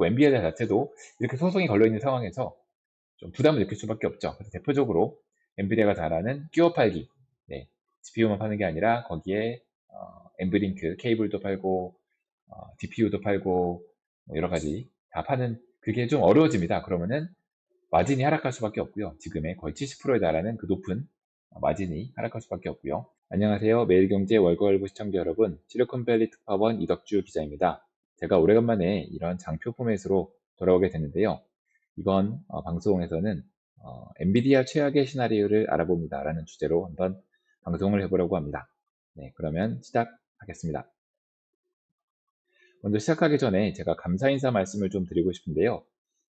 엔비디아 자체도 이렇게 소송이 걸려있는 상황에서 좀 부담을 느낄 수밖에 없죠. 그래서 대표적으로 엔비디아가 잘하는 끼워 팔기, 네, GPU만 파는 게 아니라 거기에 엔브링크 케이블도 팔고 DPU도 팔고 뭐 여러 가지 다 파는, 그게 좀 어려워집니다. 그러면은 마진이 하락할 수밖에 없고요. 지금의 거의 70%에 달하는 그 높은 마진이 하락할 수밖에 없고요. 안녕하세요. 매일경제 월거월부 시청자 여러분, 실리콘밸리 특파원 이덕주 기자입니다. 제가 오래간만에 이런 장표 포맷으로 돌아오게 됐는데요. 이번 방송에서는 엔비디아 최악의 시나리오를 알아봅니다 라는 주제로 한번 방송을 해보려고 합니다. 네, 그러면 시작하겠습니다. 먼저 시작하기 전에 제가 감사 인사 말씀을 좀 드리고 싶은데요.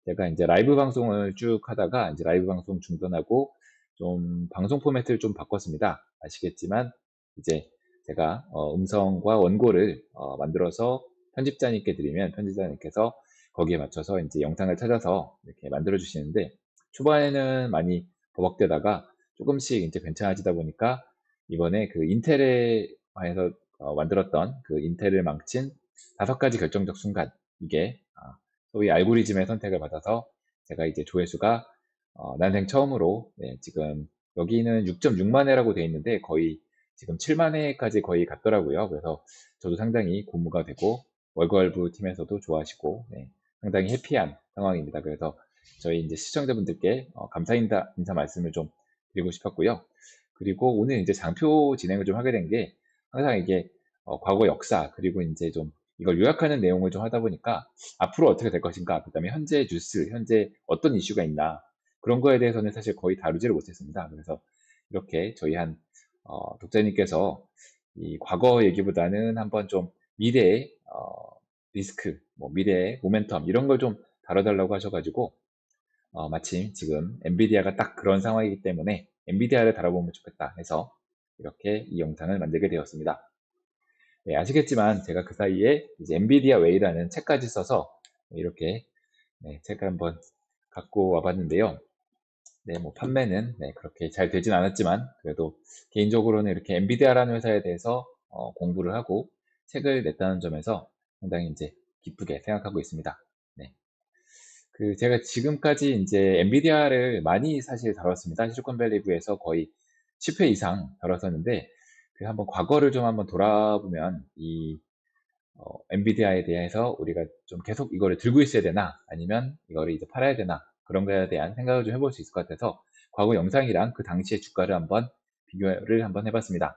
제가 이제 라이브 방송을 쭉 하다가 이제 라이브 방송 중단하고 좀 방송 포맷을 좀 바꿨습니다. 아시겠지만 이제 제가 음성과 원고를 만들어서 편집자님께 드리면 편집자님께서 거기에 맞춰서 이제 영상을 찾아서 이렇게 만들어 주시는데, 초반에는 많이 버벅대다가 조금씩 이제 괜찮아지다 보니까 이번에 그 인텔에서 만들었던 그 인텔을 망친 5가지 결정적 순간, 이게 소위 알고리즘의 선택을 받아서 제가 이제 조회수가 난생 처음으로, 네, 지금 여기는 6.6만 회라고 되어 있는데 거의 지금 7만 회까지 거의 갔더라고요. 그래서 저도 상당히 고무가 되고 월걸부 팀에서도 좋아하시고, 네, 상당히 해피한 상황입니다. 그래서 저희 이제 시청자분들께 감사 인사 말씀을 좀 드리고 싶었고요. 그리고 오늘 이제 장표 진행을 좀 하게 된 게, 항상 이게 과거 역사, 그리고 이제 좀 이걸 요약하는 내용을 좀 하다 보니까 앞으로 어떻게 될 것인가, 그 다음에 현재 뉴스, 현재 어떤 이슈가 있나, 그런 거에 대해서는 사실 거의 다루지를 못했습니다. 그래서 이렇게 저희 한 독자님께서 이 과거 얘기보다는 한번 좀 미래의 리스크, 뭐 미래의 모멘텀 이런 걸 좀 다뤄달라고 하셔가지고 마침 지금 엔비디아가 딱 그런 상황이기 때문에 엔비디아를 다뤄보면 좋겠다 해서 이렇게 이 영상을 만들게 되었습니다. 네, 아시겠지만 제가 그 사이에 이제 엔비디아 웨이라는 책까지 써서 이렇게, 네, 책을 한번 갖고 와봤는데요. 네, 뭐 판매는, 네, 그렇게 잘 되진 않았지만 그래도 개인적으로는 이렇게 엔비디아라는 회사에 대해서 공부를 하고 책을 냈다는 점에서 상당히 이제 기쁘게 생각하고 있습니다. 네. 그 제가 지금까지 이제 엔비디아를 많이 사실 다뤘습니다. 실리콘밸리부에서 거의 10회 이상 다뤘었는데, 그 한번 과거를 좀 한번 돌아보면 이 엔비디아에 대해서 우리가 좀 계속 이거를 들고 있어야 되나, 아니면 이거를 이제 팔아야 되나, 그런 거에 대한 생각을 좀 해볼 수 있을 것 같아서 과거 영상이랑 그 당시의 주가를 한번 비교를 한번 해봤습니다.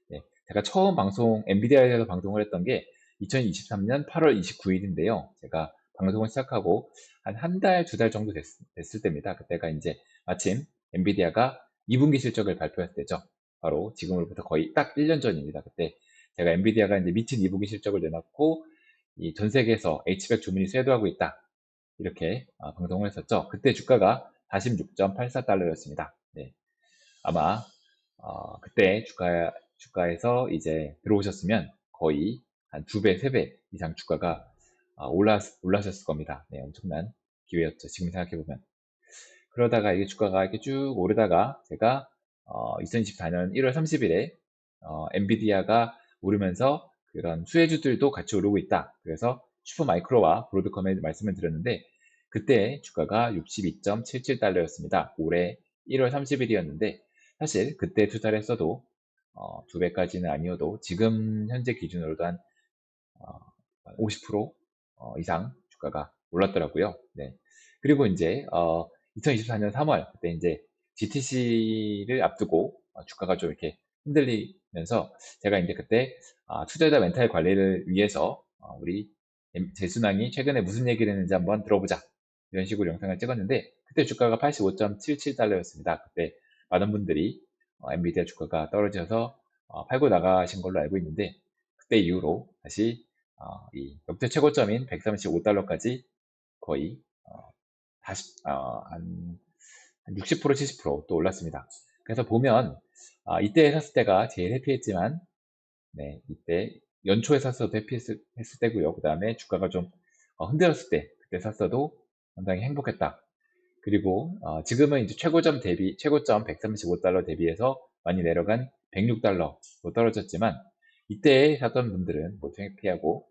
네, 제가 처음 엔비디아에 대해서 방송을 했던 게 2023년 8월 29일인데요. 제가 방송을 시작하고 한 달, 2달 정도 됐을 때입니다. 그때가 이제 마침 엔비디아가 2분기 실적을 발표했을 때죠. 바로 지금으로부터 거의 딱 1년 전입니다. 그때 제가 엔비디아가 이제 미친 2분기 실적을 내놨고 이 전 세계에서 H백 주문이 쇄도하고 있다, 이렇게 방송을 했었죠. 그때 주가가 46.84달러였습니다. 네. 아마 그때 주가에서 이제 들어오셨으면 거의 한 2배, 3배 이상 주가가 올라셨을 겁니다. 네, 엄청난 기회였죠. 지금 생각해보면. 그러다가 이게 주가가 이렇게 쭉 오르다가 제가 2024년 1월 30일에 엔비디아가 오르면서 그런 수혜주들도 같이 오르고 있다, 그래서 슈퍼마이크로와 브로드컴에 말씀을 드렸는데 그때 주가가 62.77달러였습니다. 올해 1월 30일이었는데 사실 그때 투자를 했어도 2배까지는 아니어도 지금 현재 기준으로도 한 50% 이상 주가가 올랐더라고요. 네. 그리고 이제 2024년 3월 그때 이제 GTC를 앞두고 주가가 좀 이렇게 흔들리면서 제가 이제 그때 투자자 멘탈 관리를 위해서 우리 재순왕이 최근에 무슨 얘기를 했는지 한번 들어보자, 이런 식으로 영상을 찍었는데 그때 주가가 85.77달러였습니다. 그때 많은 분들이 엔비디아 주가가 떨어져서 팔고 나가신 걸로 알고 있는데 그때 이후로 다시 이 역대 최고점인 135달러까지 거의 다시 한 60%, 70%또 올랐습니다. 그래서 보면 이때 샀을 때가 제일 해피했지만, 네, 이때 연초에 샀어도 해피했을 때고요. 그 다음에 주가가 좀 흔들었을 때 그때 샀어도 상당히 행복했다. 그리고 지금은 이제 최고점 135달러 대비해서 많이 내려간 106달러로 떨어졌지만 이때 샀던 분들은 모두 해피하고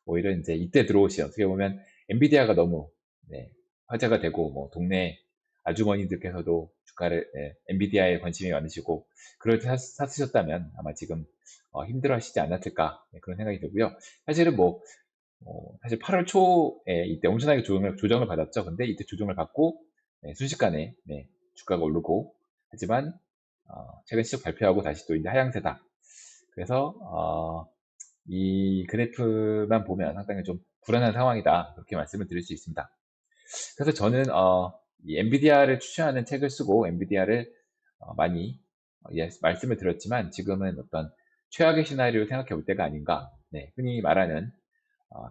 오히려 이제 이때 들어오신, 어떻게 보면 엔비디아가 너무 네, 화제가 되고 뭐 동네 아주머니들께서도 주가를 엔비디아에 관심이 많으시고 그럴 때 샀으셨다면 아마 지금 힘들어하시지 않았을까 그런 생각이 들고요. 사실은 사실 8월 초에 이때 엄청나게 조정을 받았죠. 근데 이때 조정을 받고 순식간에 주가가 오르고 하지만 최근 실적 발표하고 다시 또 이제 하향세다. 그래서 이 그래프만 보면 상당히 좀 불안한 상황이다. 그렇게 말씀을 드릴 수 있습니다. 그래서 저는 이 엔비디아를 추천하는 책을 쓰고 엔비디아를 많이 말씀을 드렸지만 지금은 어떤 최악의 시나리오를 생각해 볼 때가 아닌가. 네, 흔히 말하는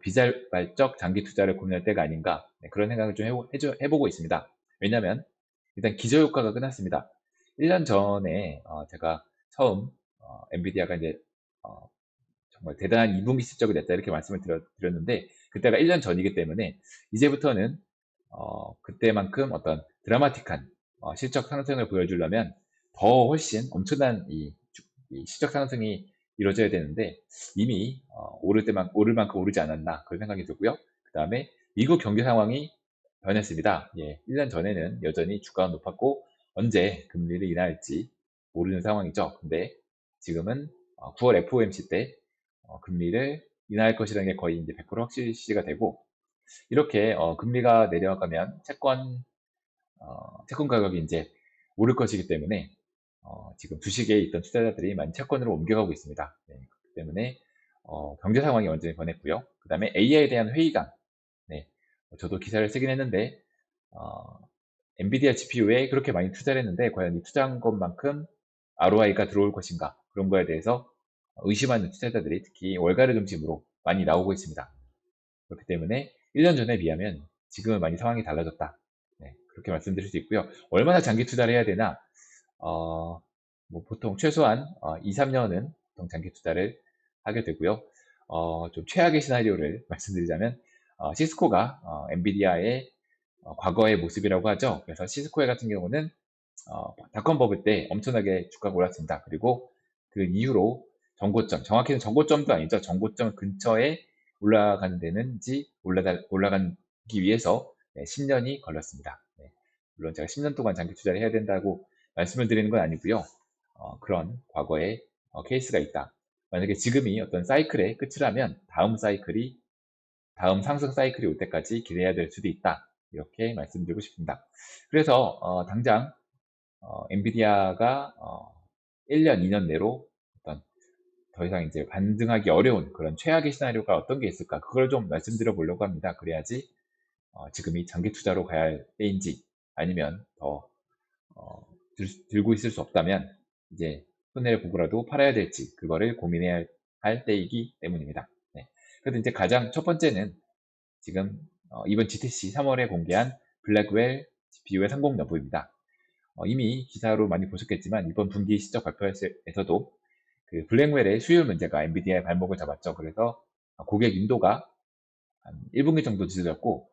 비자발적 장기 투자를 고민할 때가 아닌가. 네, 그런 생각을 좀 해보고 있습니다. 왜냐하면 일단 기저효과가 끝났습니다. 1년 전에 제가 처음 엔비디아가 이제 어, 정말 대단한 2분기 실적을 냈다 이렇게 말씀을 드렸는데 그때가 1년 전이기 때문에 이제부터는 그때만큼 어떤 드라마틱한 실적 상승을 보여주려면 더 훨씬 엄청난 이 실적 상승이 이루어져야 되는데 이미 오를 만큼 오르지 않았나 그런 생각이 들고요. 그 다음에 미국 경제 상황이 변했습니다. 예, 1년 전에는 여전히 주가가 높았고 언제 금리를 인하할지 모르는 상황이죠. 근데 지금은 9월 FOMC 때 금리를 인하할 것이라는 게 거의 이제 100% 확실시가 되고 이렇게 금리가 내려가면 채권 가격이 이제 오를 것이기 때문에 지금 주식에 있던 투자자들이 많이 채권으로 옮겨가고 있습니다. 네, 그렇기 때문에 경제 상황이 완전히 변했고요. 그 다음에 AI에 대한 회의감. 네, 저도 기사를 쓰긴 했는데 어, 엔비디아 GPU에 그렇게 많이 투자를 했는데 과연 이 투자한 것만큼 ROI가 들어올 것인가 그런 거에 대해서 의심하는 투자자들이 특히 월가를 중심으로 많이 나오고 있습니다. 그렇기 때문에 1년 전에 비하면 지금은 많이 상황이 달라졌다. 네, 그렇게 말씀드릴 수 있고요. 얼마나 장기 투자를 해야 되나? 보통 최소한 2, 3년은 보통 장기 투자를 하게 되고요. 좀 최악의 시나리오를 말씀드리자면 시스코가 엔비디아의 과거의 모습이라고 하죠. 그래서 시스코 같은 경우는 닷컴 버블 때 엄청나게 주가가 올랐습니다. 그리고 그 이후로 정고점, 정확히는 정고점도 아니죠. 정고점 근처에 올라가는 데는지 올라가기 위해서 10년이 걸렸습니다. 네, 물론 제가 10년 동안 장기 투자를 해야 된다고 말씀을 드리는 건 아니고요. 그런 과거의 케이스가 있다. 만약에 지금이 어떤 사이클의 끝이라면 다음 상승 사이클이 올 때까지 기대해야 될 수도 있다. 이렇게 말씀드리고 싶습니다. 그래서 당장 엔비디아가 1년, 2년 내로 어떤 더 이상 이제 반등하기 어려운 그런 최악의 시나리오가 어떤 게 있을까? 그걸 좀 말씀드려 보려고 합니다. 그래야지 지금이 장기 투자로 가야 할 때인지 아니면 더 들고 있을 수 없다면 이제 손해를 보고라도 팔아야 될지 그거를 고민해야 할 때이기 때문입니다. 네. 그래서 이제 가장 첫 번째는 지금 이번 GTC 3월에 공개한 블랙웰 GPU의 성공 여부입니다. 이미 기사로 많이 보셨겠지만 이번 분기 실적 발표에서도 그 블랙웰의 수율 문제가 엔비디아의 발목을 잡았죠. 그래서 고객 인도가 한 1분기 정도 늦어졌고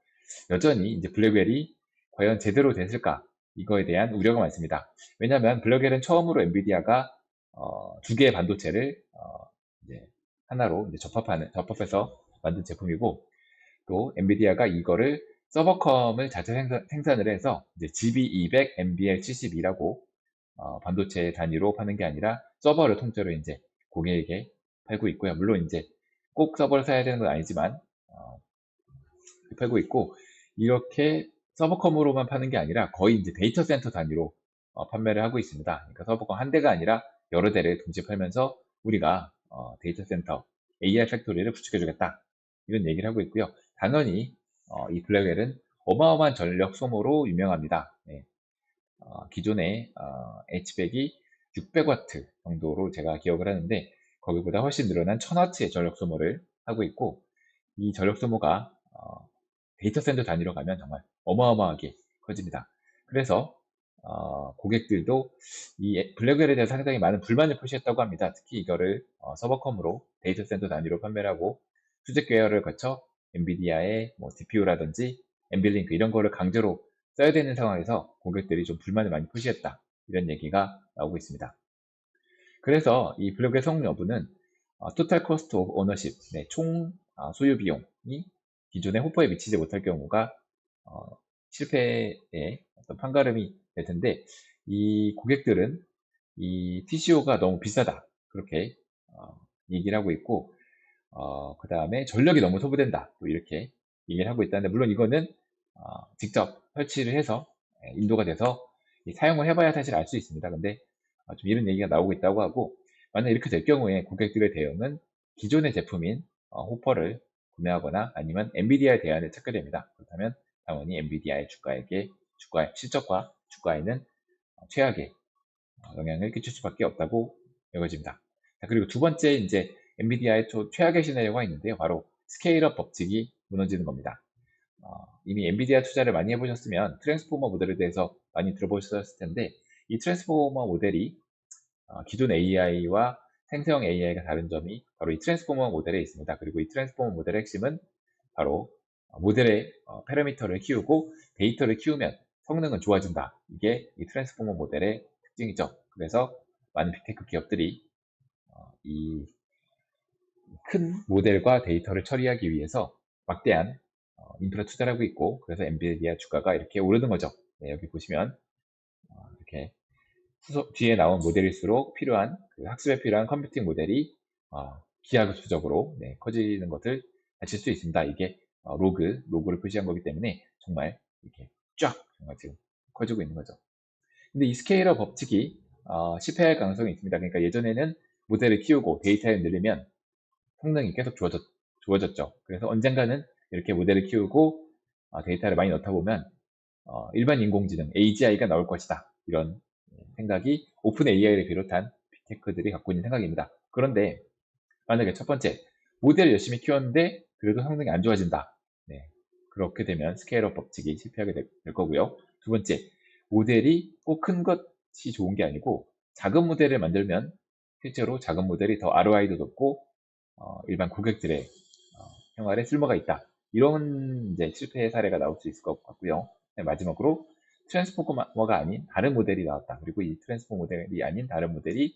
여전히 이제 블랙웰이 과연 제대로 됐을까 이거에 대한 우려가 많습니다. 왜냐하면 블랙웰은 처음으로 엔비디아가 두 개의 반도체를 이제 하나로 이제 접합해서 만든 제품이고 또 엔비디아가 이거를 서버컴을 자체 생산을 해서 이제 GB200, NBL72라고 반도체 단위로 파는 게 아니라 서버를 통째로 이제 고객에게 팔고 있고요. 물론 이제 꼭 서버를 사야 되는 건 아니지만 팔고 있고 이렇게 서버컴으로만 파는 게 아니라 거의 이제 데이터 센터 단위로 판매를 하고 있습니다. 그러니까 서버컴 한 대가 아니라 여러 대를 동시에 팔면서 우리가 데이터 센터 AI 팩토리를 구축해 주겠다 이런 얘기를 하고 있고요. 당연히 이 블랙웰은 어마어마한 전력 소모로 유명합니다. 네. 기존의 H백이 600W 정도로 제가 기억을 하는데 거기보다 훨씬 늘어난 1000W의 전력 소모를 하고 있고 이 전력 소모가 데이터 센터 단위로 가면 정말 어마어마하게 커집니다. 그래서 고객들도 이 블랙웰에 대해서 상당히 많은 불만을 표시했다고 합니다. 특히 이거를 서버컴으로 데이터 센터 단위로 판매를 하고 수직 계열을 거쳐 엔비디아의 뭐 DPU라든지 엔빌링크 이런 거를 강제로 써야 되는 상황에서 고객들이 좀 불만을 많이 표시했다. 이런 얘기가 나오고 있습니다. 그래서 이 블랙웰 성능 여부는 토탈 코스트 오브 오너십, 총 소유 비용이 기존의 호퍼에 미치지 못할 경우가 실패의 어떤 판가름이 될 텐데, 이 고객들은 이 TCO가 너무 비싸다, 그렇게 얘기를 하고 있고, 그 다음에 전력이 너무 소비된다, 또 이렇게 얘기를 하고 있다는데, 물론 이거는 직접 설치를 해서 인도가 돼서 사용을 해봐야 사실 알 수 있습니다. 근데 좀 이런 얘기가 나오고 있다고 하고, 만약 이렇게 될 경우에 고객들의 대응은 기존의 제품인 호퍼를 구매하거나 아니면 엔비디아의 대안을 찾게 됩니다. 그렇다면 당연히 엔비디아의 주가 실적과 주가에는 최악의 영향을 끼칠 수밖에 없다고 여겨집니다. 자, 그리고 두 번째, 이제 엔비디아의 또 최악의 시나리오가 있는데요. 바로 스케일업 법칙이 무너지는 겁니다. 이미 엔비디아 투자를 많이 해보셨으면 트랜스포머 모델에 대해서 많이 들어보셨을 텐데, 이 트랜스포머 모델이 기존 AI와 생成AI가 다른 점이 바로 이 트랜스포머 모델에 있습니다. 그리고 이 트랜스포머 모델의 핵심은 바로 모델의 파라미터를 키우고 데이터를 키우면 성능은 좋아진다. 이게 이 트랜스포머 모델의 특징이죠. 그래서 많은 빅테크 기업들이 이 큰 모델과 데이터를 처리하기 위해서 막대한 인프라 투자를 하고 있고, 그래서 엔비디아 주가가 이렇게 오르는 거죠. 네, 여기 보시면 이렇게 뒤에 나온 모델일수록 필요한 학습에 필요한 컴퓨팅 모델이 기하급수적으로 커지는 것을 아실 수 있습니다. 이게 로그를 표시한 거기 때문에 정말 이렇게 쫙 정말 지금 커지고 있는 거죠. 근데 이 스케일러 법칙이 실패할 가능성이 있습니다. 그러니까 예전에는 모델을 키우고 데이터를 늘리면 성능이 계속 좋아졌죠. 그래서 언젠가는 이렇게 모델을 키우고 데이터를 많이 넣다 보면 일반 인공지능 AGI가 나올 것이다. 이런 생각이 오픈 AI를 비롯한 빅테크들이 갖고 있는 생각입니다. 그런데 만약에 첫 번째, 모델을 열심히 키웠는데 그래도 성능이 안 좋아진다. 네, 그렇게 되면 스케일업 법칙이 실패하게 될 거고요. 두 번째, 모델이 꼭 큰 것이 좋은 게 아니고 작은 모델을 만들면 실제로 작은 모델이 더 ROI도 높고 일반 고객들의 생활에 쓸모가 있다. 이런 이제 실패의 사례가 나올 수 있을 것 같고요. 네, 마지막으로 트랜스포머가 아닌 다른 모델이 나왔다. 그리고 이 트랜스포머 모델이 아닌 다른 모델이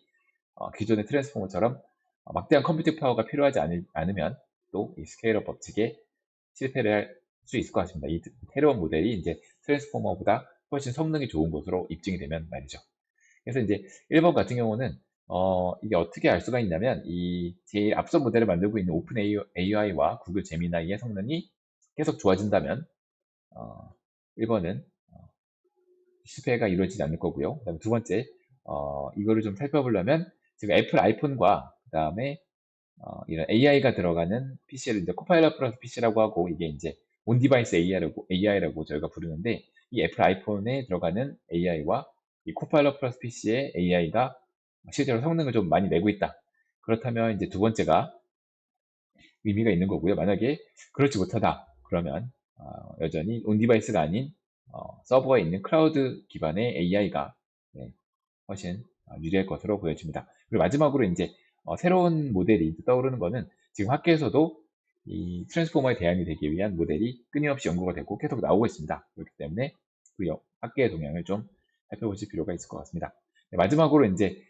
기존의 트랜스포머처럼 막대한 컴퓨팅 파워가 필요하지 않으면 또 이 스케일업 법칙에 실패를 할 수 있을 것 같습니다. 이 새로운 모델이 이제 트랜스포머보다 훨씬 성능이 좋은 것으로 입증이 되면 말이죠. 그래서 이제 1번 같은 경우는 이게 어떻게 알 수가 있냐면 이 제일 앞선 모델을 만들고 있는 오픈 AI와 구글 제미나이의 성능이 계속 좋아진다면 1번은 실패가 이루어지지 않을 거고요. 그다음에 두 번째, 이거를 좀 살펴보려면 지금 애플 아이폰과 그다음에 이런 AI가 들어가는 PC를 이제 코파일럿 플러스 PC라고 하고, 이게 이제 온 디바이스 AI라고 저희가 부르는데, 이 애플 아이폰에 들어가는 AI와 이 코파일럿 플러스 PC의 AI가 실제로 성능을 좀 많이 내고 있다. 그렇다면 이제 두 번째가 의미가 있는 거고요. 만약에 그렇지 못하다, 그러면 여전히 온 디바이스가 아닌 서버에 있는 클라우드 기반의 AI가 훨씬 유리할 것으로 보여집니다. 그리고 마지막으로 이제 새로운 모델이 떠오르는 거는, 지금 학계에서도 이 트랜스포머에 대안이 되기 위한 모델이 끊임없이 연구가 되고 계속 나오고 있습니다. 그렇기 때문에 그 학계의 동향을 좀 살펴보실 필요가 있을 것 같습니다. 네, 마지막으로 이제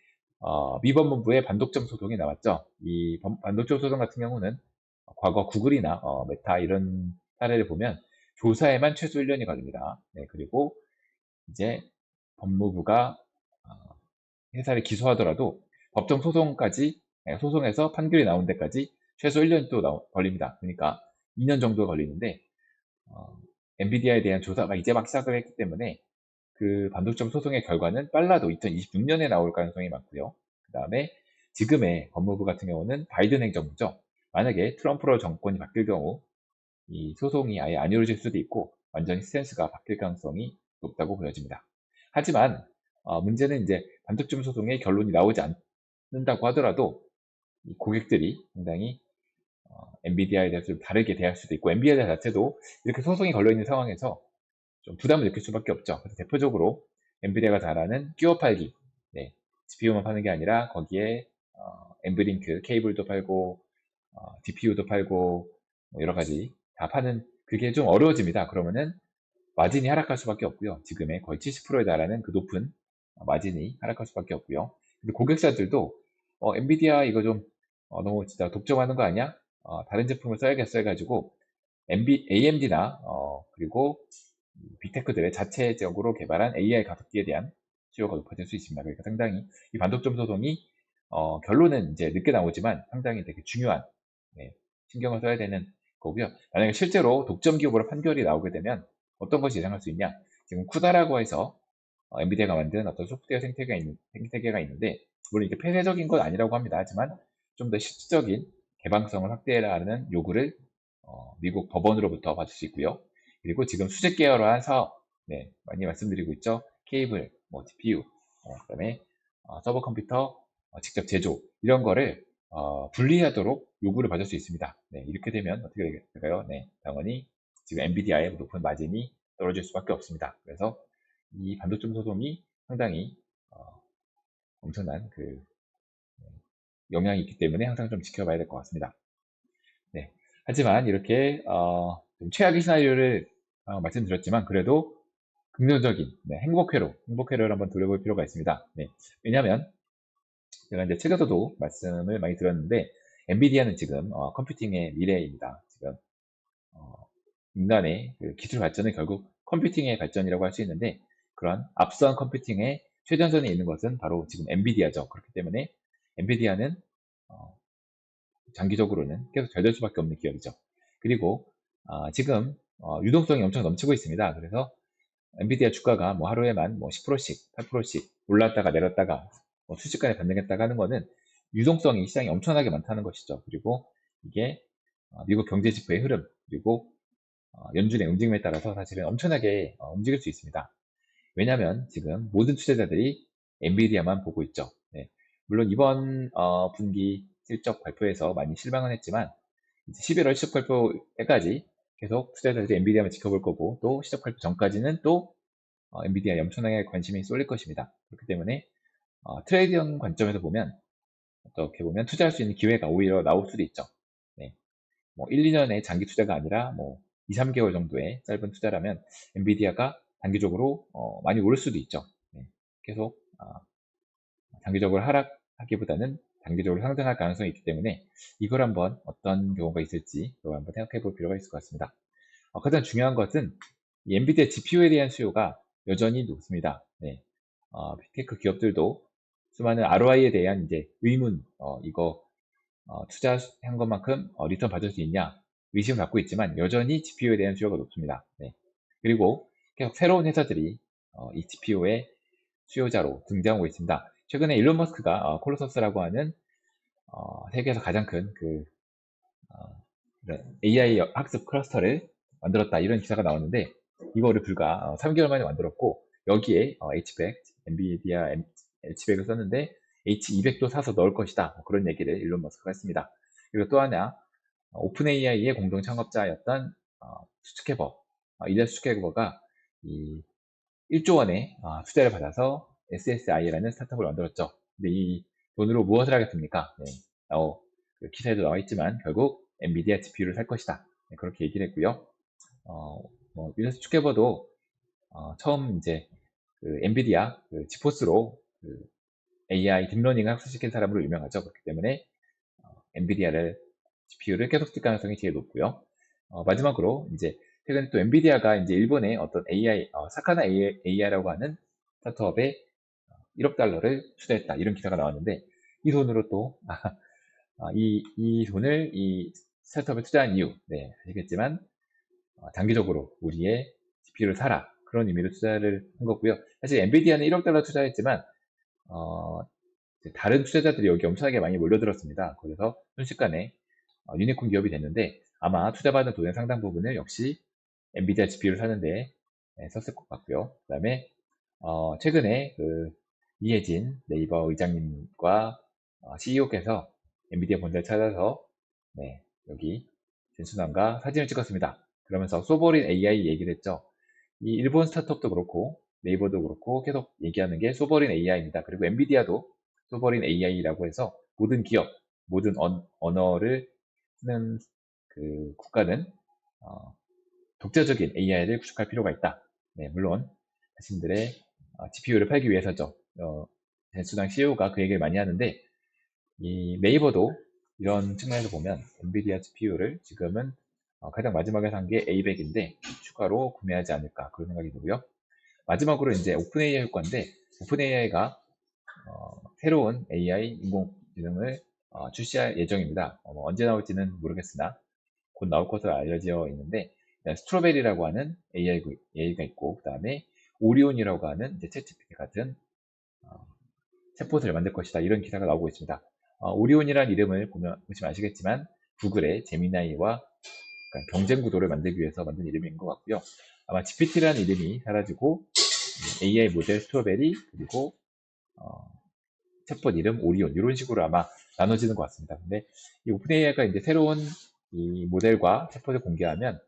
미 법무부의 반독점 소송이 나왔죠. 이 반독점 소송 같은 경우는 과거 구글이나 메타 이런 사례를 보면 조사에만 최소 1년이 걸립니다. 네, 그리고 이제 법무부가 회사를 기소하더라도 법정 소송까지, 소송에서 판결이 나온 데까지 최소 1년 또 걸립니다. 그러니까 2년 정도 걸리는데 엔비디아에 대한 조사가 이제 막 시작을 했기 때문에 그 반독점 소송의 결과는 빨라도 2026년에 나올 가능성이 많고요. 그 다음에 지금의 법무부 같은 경우는 바이든 행정부죠. 만약에 트럼프로 정권이 바뀔 경우 이 소송이 아예 안 이루어질 수도 있고 완전히 스탠스가 바뀔 가능성이 높다고 보여집니다. 하지만 문제는 이제 반독점 소송의 결론이 나오지 않는다고 하더라도 이 고객들이 상당히 엔비디아에 대해서 좀 다르게 대할 수도 있고, 엔비디아 자체도 이렇게 소송이 걸려있는 상황에서 좀 부담을 느낄 수밖에 없죠. 그래서 대표적으로 엔비디아가 잘하는 끼워 팔기, GPU만 파는 게 아니라 거기에 엠브링크 케이블도 팔고 DPU도 팔고 뭐 여러 가지 다 파는, 그게 좀 어려워집니다. 그러면은 마진이 하락할 수밖에 없고요. 지금의 거의 70%에 달하는 그 높은 마진이 하락할 수밖에 없고요. 근데 고객사들도 엔비디아 이거 좀 너무 진짜 독점하는 거 아니야? 다른 제품을 써야겠어 해가지고 AMD나 그리고 빅테크들의 자체적으로 개발한 AI 가속기에 대한 수요가 높아질 수 있습니다. 그러니까 상당히 이 반독점 소송이 결론은 이제 늦게 나오지만 상당히 되게 중요한, 네, 신경을 써야 되는 거고요. 만약에 실제로 독점 기업으로 판결이 나오게 되면 어떤 것이 예상할 수 있냐? 지금 쿠다라고 해서 엔비디아가 만든 어떤 소프트웨어 생태계가 있는데, 물론 이게 폐쇄적인 건 아니라고 합니다. 하지만 좀 더 실질적인 개방성을 확대하라는 요구를 미국 법원으로부터 받을 수 있고요. 그리고 지금 수직 계열화한 사업, 네, 많이 말씀드리고 있죠. 케이블, 뭐 GPU, 그다음에 서버 컴퓨터 직접 제조, 이런 거를 분리하도록 요구를 받을 수 있습니다. 네, 이렇게 되면 어떻게 될까요? 네, 당연히 지금 엔비디아의 높은 마진이 떨어질 수밖에 없습니다. 그래서 이 반도점 소송이 상당히 엄청난 영향이 있기 때문에 항상 좀 지켜봐야 될 것 같습니다. 네. 하지만 이렇게 좀 최악의 시나리오를 말씀드렸지만, 그래도 긍정적인, 네, 행복회로를 한번 돌려볼 필요가 있습니다. 네. 왜냐하면 제가 이제 책에서도 말씀을 많이 드렸는데, 엔비디아는 지금 컴퓨팅의 미래입니다. 지금 어, 인간의 그 기술 발전은 결국 컴퓨팅의 발전이라고 할 수 있는데, 그런 앞선 컴퓨팅의 최전선에 있는 것은 바로 지금 엔비디아죠. 그렇기 때문에 엔비디아는 장기적으로는 계속 잘 될 수밖에 없는 기업이죠. 그리고 지금 유동성이 엄청 넘치고 있습니다. 그래서 엔비디아 주가가 뭐 하루에만 뭐 10%씩, 8%씩 올랐다가 내렸다가 순식간에 반등했다가 하는 거는 유동성이 시장에 엄청나게 많다는 것이죠. 그리고 이게 미국 경제 지표의 흐름, 그리고 연준의 움직임에 따라서 사실은 엄청나게 움직일 수 있습니다. 왜냐하면 지금 모든 투자자들이 엔비디아만 보고 있죠. 네. 물론 이번 분기 실적 발표에서 많이 실망은 했지만, 이제 11월 시적 발표 때까지 계속 투자자들이 엔비디아만 지켜볼 거고, 또 시적 발표 전까지는 또 엔비디아에 엄청나게 관심이 쏠릴 것입니다. 그렇기 때문에 트레이딩 관점에서 보면, 어떻게 보면 투자할 수 있는 기회가 오히려 나올 수도 있죠. 네. 뭐 1, 2년의 장기 투자가 아니라 뭐 2, 3개월 정도의 짧은 투자라면 엔비디아가 단기적으로 많이 오를 수도 있죠. 네. 계속 장기적으로 하락하기보다는 단기적으로 상승할 가능성이 있기 때문에 이걸 한번 어떤 경우가 있을지 한번 생각해 볼 필요가 있을 것 같습니다. 가장 중요한 것은 이 엔비디아 GPU에 대한 수요가 여전히 높습니다. 네. 빅테크 기업들도 수많은 ROI에 대한 이제 의문, 이거 투자한 것만큼 리턴 받을 수 있냐 의심을 갖고 있지만, 여전히 GPU에 대한 수요가 높습니다. 네. 그리고 계속 새로운 회사들이 이 GPU의 수요자로 등장하고 있습니다. 최근에 일론 머스크가 콜로서스라고 하는 세계에서 가장 큰 AI 학습 클러스터를 만들었다, 이런 기사가 나왔는데, 이거를 불과 3개월 만에 만들었고, 여기에 H100, 엔비디아 H100을 썼는데 H200도 사서 넣을 것이다, 그런 얘기를 일론 머스크가 했습니다. 그리고 또 하나, 오픈 AI의 공동 창업자였던 수츠케버, 일리아 수츠케버가 이 1조 원의 투자를 받아서 SSI라는 스타트업을 만들었죠. 근데 이 돈으로 무엇을 하겠습니까? 네. 그 기사에도 나와 있지만 결국 엔비디아 GPU를 살 것이다, 네, 그렇게 얘기를 했고요. 윌러스 축해버도 처음 이제 그 엔비디아 지포스로 AI 딥러닝을 학습시킨 사람으로 유명하죠. 그렇기 때문에 엔비디아를 GPU를 계속 쓸 가능성이 제일 높고요. 마지막으로 이제 최근에 또 엔비디아가 이제 일본의 어떤 AI 사카나 AI라고 하는 스타트업에 1억 달러를 투자했다, 이런 기사가 나왔는데, 이 돈으로 또 이 돈을 이 스타트업에 투자한 이유, 네, 아시겠지만 단기적으로 우리의 GPU를 사라, 그런 의미로 투자를 한 거고요. 사실 엔비디아는 1억 달러 투자했지만 다른 투자자들이 여기 엄청나게 많이 몰려들었습니다. 그래서 순식간에 유니콘 기업이 됐는데, 아마 투자받은 돈의 상당 부분을 역시 엔비디아 GPU를 사는데 썼을 것 같고요. 그 다음에 최근에 이혜진 네이버 의장님과 CEO께서 엔비디아 본사를 찾아서 네, 여기 진수남과 사진을 찍었습니다. 그러면서 소버린 AI 얘기를 했죠. 이 일본 스타트업도 그렇고 네이버도 그렇고 계속 얘기하는 게 소버린 AI입니다. 그리고 엔비디아도 소버린 AI라고 해서 모든 기업, 모든 언어를 쓰는 국가는 독자적인 AI를 구축할 필요가 있다. 네, 물론 자신들의 GPU를 팔기 위해서죠. 젠수당 CEO가 그 얘기를 많이 하는데, 이 네이버도 이런 측면에서 보면 엔비디아 GPU를 지금은 가장 마지막에 산 게 A100인데 추가로 구매하지 않을까 그런 생각이 들고요. 마지막으로 이제 오픈AI 효과인데 오픈AI가 새로운 AI 인공지능을 출시할 예정입니다. 언제 나올지는 모르겠으나 곧 나올 것으로 알려져 있는데 스트로베리라고 하는 AI가 있고 그 다음에 오리온이라고 하는 이제 챗GPT 같은 챗봇을 만들 것이다 이런 기사가 나오고 있습니다. 오리온이라는 이름을 보시면 아시겠지만 구글의 제미나이와 경쟁 구도를 만들기 위해서 만든 이름인 것 같고요. 아마 GPT라는 이름이 사라지고 AI 모델 스트로베리 그리고 챗봇 이름 오리온 이런 식으로 아마 나눠지는 것 같습니다. 근데 이 오픈AI가 이제 새로운 이 모델과 챗봇을 공개하면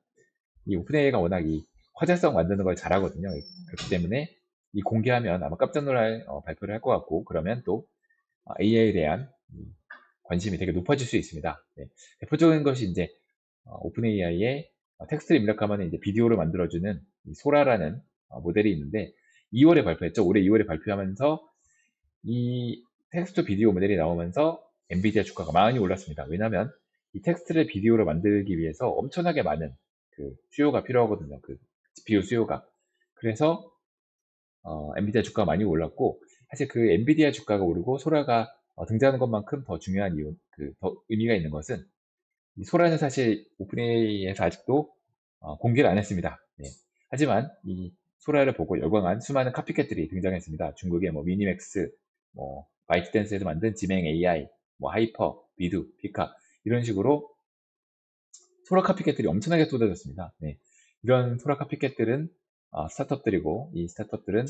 이 오픈AI가 워낙 이 화제성 만드는 걸 잘하거든요. 그렇기 때문에 이 공개하면 아마 깜짝 놀랄 발표를 할 것 같고 그러면 또 AI에 대한 관심이 되게 높아질 수 있습니다. 네. 대표적인 것이 이제 오픈AI의 텍스트를 입력하면 이제 비디오를 만들어주는 소라라는 모델이 있는데 2월에 발표했죠. 올해 2월에 발표하면서 이 텍스트 비디오 모델이 나오면서 엔비디아 주가가 많이 올랐습니다. 왜냐하면 이 텍스트를 비디오로 만들기 위해서 엄청나게 많은 그 수요가 필요하거든요. 그 GPU 수요가. 그래서 엔비디아 주가가 많이 올랐고 사실 그 엔비디아 주가가 오르고 소라가 등장하는 것만큼 더 중요한 이유, 더 의미가 있는 것은 이 소라는 사실 오픈AI에서 아직도 공개를 안 했습니다. 네. 하지만 이 소라를 보고 열광한 수많은 카피캣들이 등장했습니다. 중국의 뭐 미니맥스, 뭐 바이트댄스에서 만든 지맹 AI, 뭐 하이퍼, 비두, 피카 이런 식으로 소라 카피캣들이 엄청나게 쏟아졌습니다. 네. 이런 소라 카피캣들은 스타트업들이고 이 스타트업들은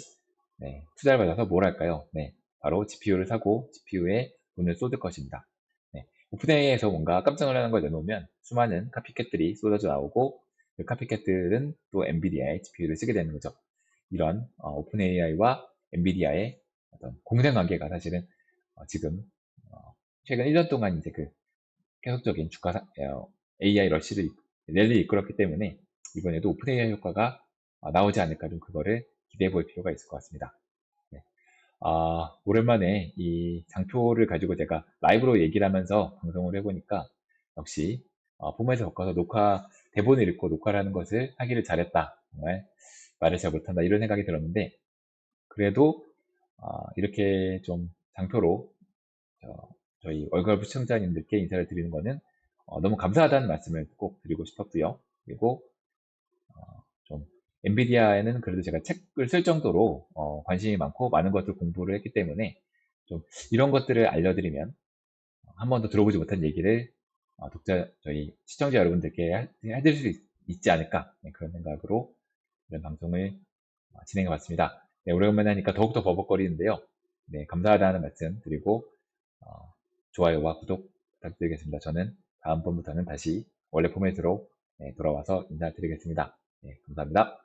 네, 투자를 받아서 뭘 할까요? 네, 바로 GPU를 사고 GPU에 돈을 쏟을 것입니다. 네, 오픈AI에서 뭔가 깜짝 놀라는 걸 내놓으면 수많은 카피캣들이 쏟아져 나오고 그 카피캣들은 또 엔비디아의 GPU를 쓰게 되는 거죠. 이런 오픈AI와 엔비디아의 어떤 공생 관계가 사실은 지금 최근 1년 동안 이제 그 계속적인 AI 러시를 랠리 이끌었기 때문에 이번에도 오픈 AI 효과가 나오지 않을까 좀 그거를 기대해 볼 필요가 있을 것 같습니다. 네. 오랜만에 이 장표를 가지고 제가 라이브로 얘기를 하면서 방송을 해보니까 역시 폼에서 바꿔서 대본을 읽고 녹화를 하는 것을 하기를 잘했다. 정말 말을 잘 못한다. 이런 생각이 들었는데 그래도 이렇게 좀 장표로 저희 월급 시청자님들께 인사를 드리는 거는 너무 감사하다는 말씀을 꼭 드리고 싶었고요. 그리고 좀 엔비디아에는 그래도 제가 책을 쓸 정도로 관심이 많고 많은 것들 공부를 했기 때문에 좀 이런 것들을 알려드리면 한 번도 들어보지 못한 얘기를 저희 시청자 여러분들께 해드릴 수 있지 않을까 네, 그런 생각으로 이런 방송을 진행해 봤습니다. 네, 오랜만에 하니까 더욱더 버벅거리는데요. 네, 감사하다는 말씀 드리고 좋아요와 구독 부탁드리겠습니다. 저는 다음번부터는 다시 원래 포맷으로 네, 돌아와서 인사드리겠습니다. 네, 감사합니다.